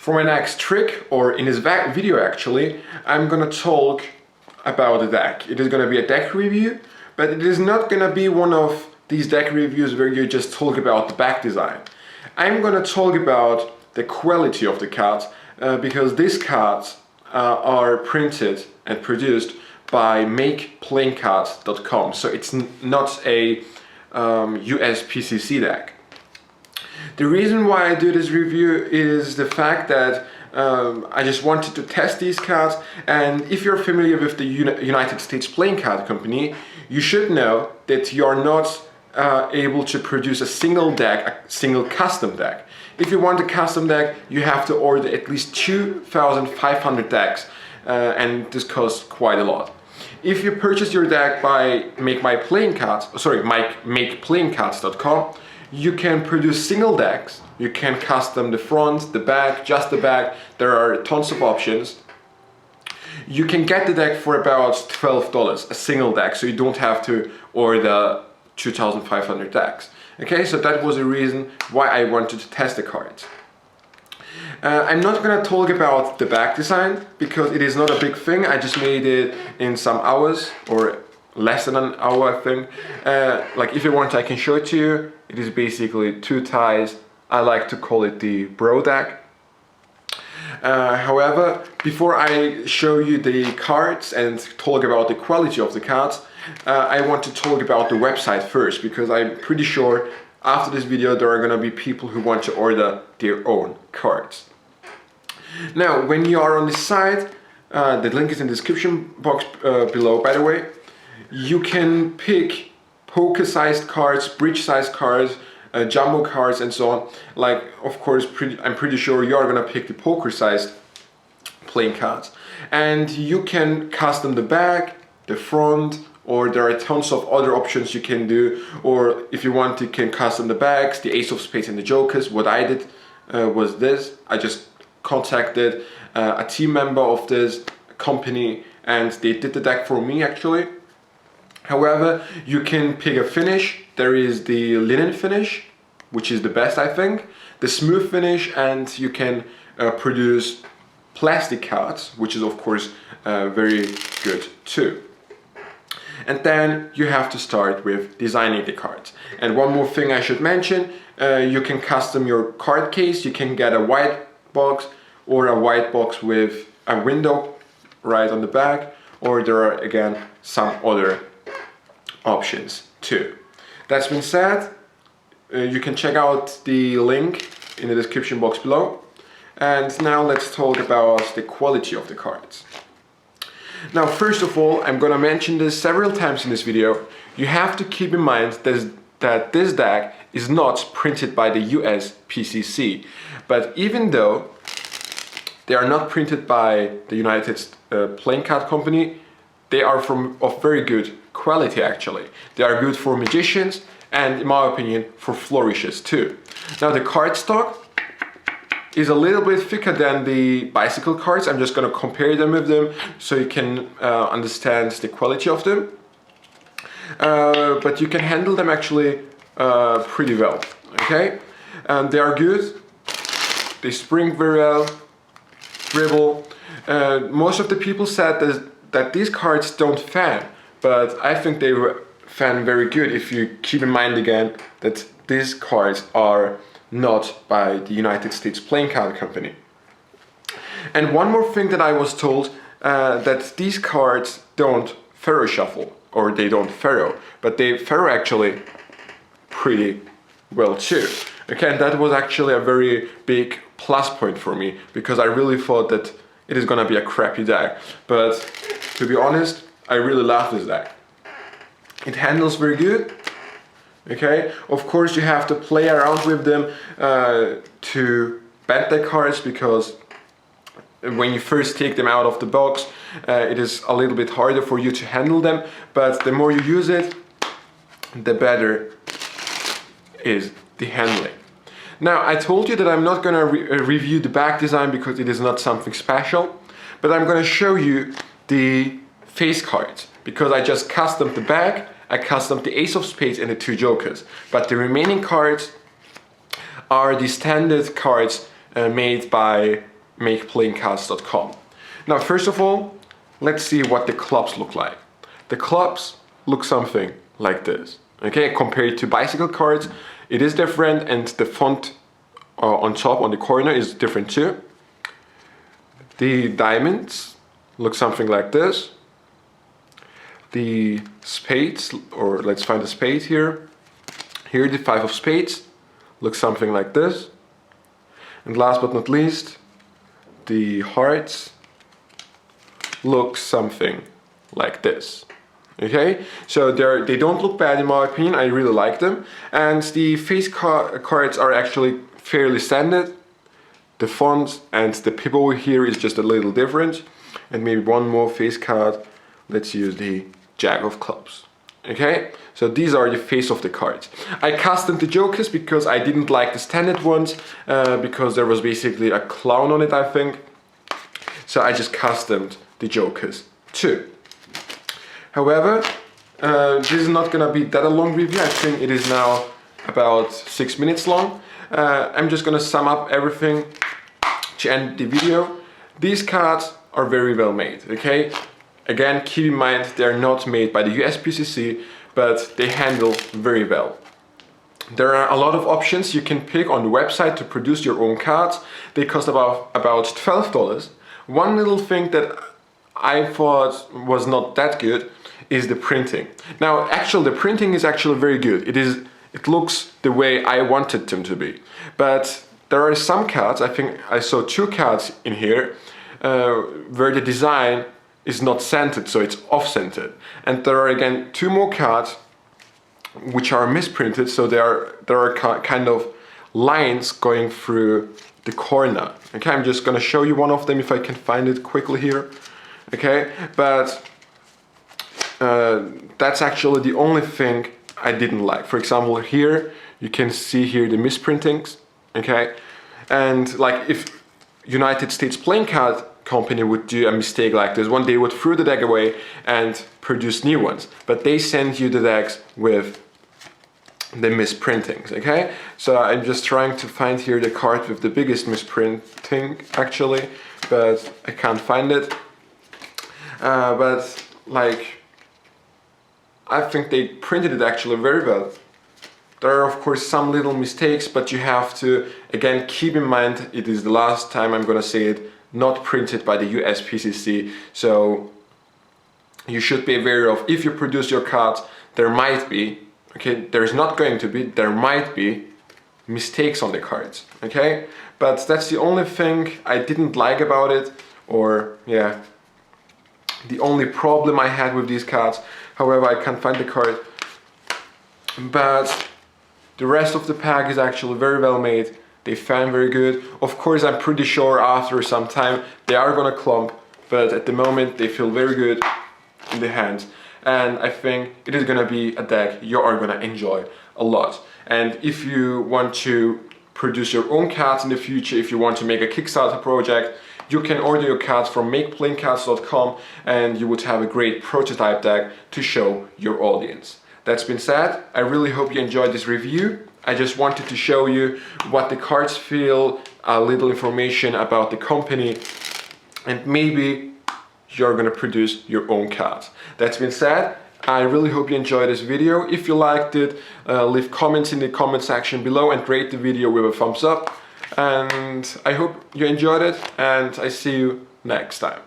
For my next trick, or in this video actually, I'm gonna talk about the deck. It is gonna be a deck review, but it is not gonna be one of these deck reviews where you just talk about the back design. I'm gonna talk about the quality of the cards, because these cards are printed and produced by makeplayingcards.com, so it's not a US PCC deck. The reason why I do this review is the fact that I just wanted to test these cards, and if you're familiar with the United States Playing Card Company, you should know that you are not able to produce a single deck, a single custom deck. If you want a custom deck, you have to order at least 2,500 decks, and this costs quite a lot. If you purchase your deck by makeplayingcards.com, you can produce single decks. You can custom the front, the back, just the back. There are tons of options. You can get the deck for about $12, a single deck, so you don't have to order 2,500 decks. Okay, so that was the reason why I wanted to test the cards. I'm not gonna talk about the back design because it is not a big thing. I just made it in some hours, or less than an hour, I think. Like if you want, I can show it to you. It is basically two ties. I like to call it the bro deck. However, before I show you the cards and talk about the quality of the cards, I want to talk about the website first, because I'm pretty sure after this video there are gonna be people who want to order their own cards. Now, when you are on this site, the link is in the description box below, by the way, you can pick poker-sized cards, bridge-sized cards, jumbo cards, and so on. Like, of course, I'm pretty sure you're gonna pick the poker-sized playing cards. And you can custom the back, the front, or there are tons of other options you can do. Or if you want, you can custom the backs, the ace of spades and the jokers. What I did was this. I just contacted a team member of this company and they did the deck for me actually. However, you can pick a finish. There is the linen finish, which is the best, I think, the smooth finish, and you can produce plastic cards, which is of course very good too. And then you have to start with designing the cards. And one more thing I should mention, you can custom your card case. You can get a white box or a white box with a window right on the back, or there are again some other options too. That's been said, you can check out the link in the description box below. And now let's talk about the quality of the cards. Now, first of all, I'm gonna mention this several times in this video. You have to keep in mind that this deck is not printed by the US PCC. But even though they are not printed by the United Playing Card Company, they are of very good quality actually. They are good for magicians and, in my opinion, for flourishes too. Now, the cardstock is a little bit thicker than the bicycle cards. I'm just gonna compare them with them so you can understand the quality of them. But you can handle them actually pretty well, okay? They are good, they spring very well, dribble. Most of the people said that these cards don't fan, but I think they fan very good if you keep in mind again that these cards are not by the United States Playing Card Company. And one more thing that I was told, that these cards don't faro shuffle, or they don't faro, but they faro actually pretty well too. Okay, and that was actually a very big plus point for me, because I really thought that it is gonna be a crappy deck. But to be honest, I really love this deck. It handles very good. Okay, of course you have to play around with them to bend the cards, because when you first take them out of the box, it is a little bit harder for you to handle them, but the more you use it, the better is the handling. Now, I told you that I'm not gonna review the back design because it is not something special, but I'm gonna show you the face cards, because I just customed the back. I customed the ace of spades and the two jokers, but the remaining cards are the standard cards made by makeplayingcards.com. Now, first of all, let's see what the clubs look like. The clubs look something like this. Okay, compared to bicycle cards, it is different, and the font on top, on the corner, is different too. The diamonds look something like this. The spades, or let's find a spade here. Here, the 5 of spades looks something like this. And last but not least, the hearts look something like this. Okay, so they don't look bad in my opinion. I really like them. And the face cards are actually fairly standard. The font and the pivot here is just a little different. And maybe one more face card. Let's use the Jack of Clubs. Okay, so these are the face of the cards. I customed the jokers because I didn't like the standard ones, because there was basically a clown on it, I think. So I just customed the jokers too. However, this is not gonna be that a long review. I think it is now about 6 minutes long. I'm just gonna sum up everything to end the video. These cards are very well made, okay? Again, keep in mind they're not made by the USPCC, but they handle very well. There are a lot of options you can pick on the website to produce your own cards. They cost about $12. One little thing that I thought was not that good is the printing. Now, actually, the printing is actually very good. It looks the way I wanted them to be. But there are some cards, I think I saw 2 cards in here, where the design is not centered, so it's off-centered. And there are again 2 more cards which are misprinted, so there are kind of lines going through the corner. Okay, I'm just gonna show you one of them if I can find it quickly here. Okay, but that's actually the only thing I didn't like. For example, here you can see here the misprintings. Okay, and like if United States Playing Card Company would do a mistake like this one, they would throw the deck away and produce new ones, but they send you the decks with the misprintings. Okay, so I'm just trying to find here the card with the biggest misprinting actually, but I can't find it. But like, I think they printed it actually very well. There are of course some little mistakes, but you have to again keep in mind it is the last time I'm gonna say it, not printed by the USPCC. So you should be aware of, if you produce your cards, there might be, okay, there's not going to be, there might be mistakes on the cards, okay? But that's the only thing I didn't like about it, or yeah, the only problem I had with these cards. However, I can't find the card. But the rest of the pack is actually very well made. They fan very good. Of course, I'm pretty sure after some time they are gonna clump, but at the moment they feel very good in the hands. And I think it is gonna be a deck you are gonna enjoy a lot. And if you want to produce your own cards in the future, if you want to make a Kickstarter project, you can order your cards from makeplayingcards.com and you would have a great prototype deck to show your audience. That's been said, I really hope you enjoyed this review. I just wanted to show you what the cards feel, a little information about the company, and maybe you're gonna produce your own cards. That's been said, I really hope you enjoyed this video. If you liked it, leave comments in the comment section below and rate the video with a thumbs up. And I hope you enjoyed it, and I see you next time.